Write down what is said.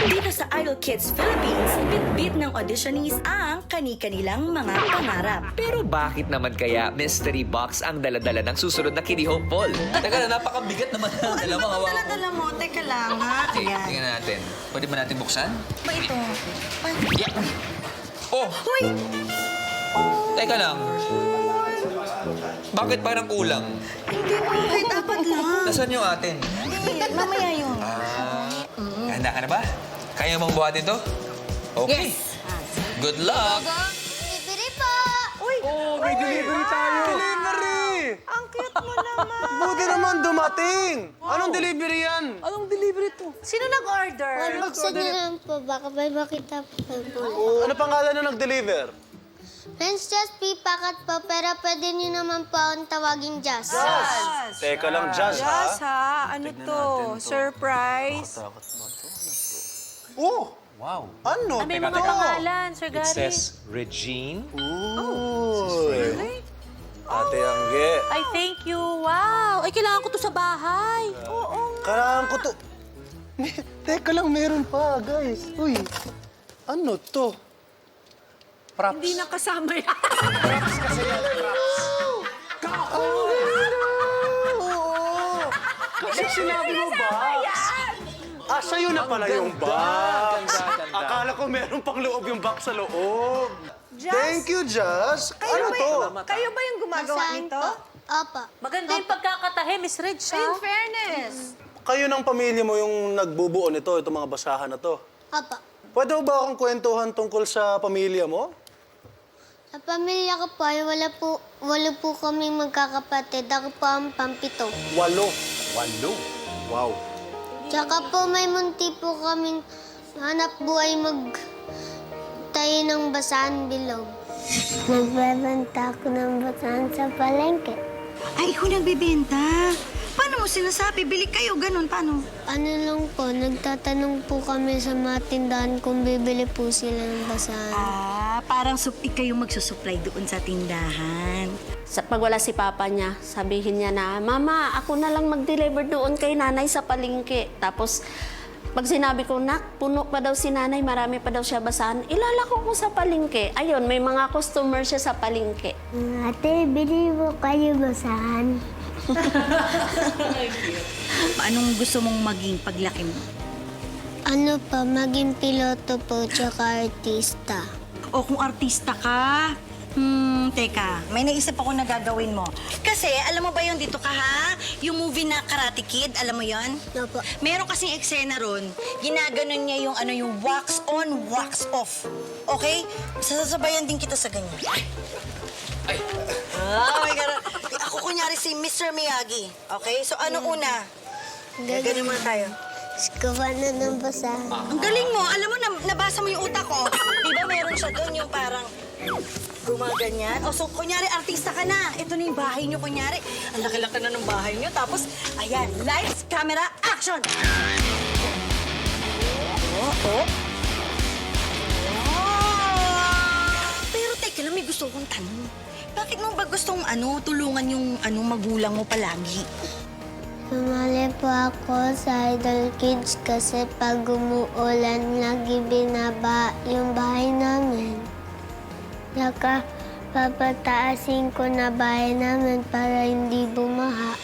Dito sa Idol Kids Philippines, bit-bit ng auditionees ang kani-kanilang mga pangarap. Pero bakit naman kaya mystery box ang daladala ng susunod na Kiddy Hopeful? Teka na, napakabigat naman. Alam mo, hawak ko. Dala mo, teka lang ha. Okay, tingnan natin. Pwede ba natin buksan? Ba ito? Yeah. Oh! Hoy! Teka lang. Bakit parang kulang? Hindi mo, kahit apat lang. Nasaan yung atin? Hindi, mamaya yun. Handa ka na ba? Kaya mong buhatin to? Okay. Yes. Good luck! Bibili po! Uy! Oh, may delivery tayo! Delivery! Ang cute mo naman. Buti naman dumating! Anong delivery yan? Anong delivery to? Sino nag-order? Buksan niyo lang po, baka may makita po po. Ano pangalan na nag-deliver? Friends, just pipakat po, pero pwede niyo naman po akong tawaging Jazz. Teka lang, Jazz, ha? Yes, ha? Ano to? Surprise? Oh! Wow. Ano? May mga Teka. pangalan, Sir Gary. Regine. Uy! Ate Angge. Ay, thank you. Wow. Ay, kailangan ko to sa bahay. Oo. Kailangan ko to... Teka lang, meron pa, guys. Uy, ano to? Props. Hindi nakasama yan. Oo! Kasi sinabi mo ba? Ah, sa'yo na pala yung box. Akala ko meron pang loob yung box sa loob. Thank you, Jazz. Ano to? Kayo ba yung gumagawa Saan nito? po? Opo. Maganda yung pagkakatahe, Miss Reg, ha? Fairness. Kayo ng pamilya mo yung nagbubuo nito, itong mga basahan na to. Opo. Pwede mo ba akong kwentuhan tungkol sa pamilya mo? Sa pamilya ko po ay walo po kaming magkakapatid. Ako po ang pampito. 8. Wow. Tsaka po may munti po kaming hanap buhay tayo ng basahan bilog. Nagbebenta ako ng basahan sa palengke. Ay, ikaw nagbibenta. Paano mo sinasabi? Bili kayo, ganun. Paano? Ano lang po, nagtatanong po kami sa mga tindahan kung bibili po sila ng basahan. Parang ikaw yung magsusupply doon sa tindahan. Pag wala si papa niya, sabihin niya na, Mama, ako na lang mag-deliver doon kay nanay sa palengke. Tapos, pag sinabi ko, Nak, puno pa daw si nanay, marami pa daw siya basahan, ilalako ko sa palengke. Ayun, may mga customer siya sa palengke. Ate, bili mo kayo basahan. Anong gusto mong maging paglaki mo? Ano pa, maging piloto po, tsaka artista. O kung artista ka, teka, may naisip ako na gagawin mo. Kasi, alam mo ba yung dito ka ha? Yung movie na Karate Kid, alam mo yon? Opo. Meron kasing eksena ron, ginaganon niya yung wax on, wax off. Okay? Sasabayan din kita sa ganyan. Oh my God. Ako kunyari si Mr. Miyagi. Okay? So, ano una? Gaganon muna tayo. Gawa na ng basahan. Ang galing mo. Alam mo, nabasa mo yung utak ko. Di ba meron siya doon yung parang gumaganyan? O, so, kunyari, artista ka na. Ito na yung bahay niyo, kunyari. Ang laki-laki na ng bahay niyo. Tapos, ayan, lights, camera, action! Oh. Pero teka lang, may gusto kong tanong. Bakit mo ba gustong tulungan yung magulang mo palagi? Sumali po ako sa Idol Kids kasi pag umuulan, lagi binaba yung bahay namin. Saka papataasin ko na bahay namin para hindi bumaha.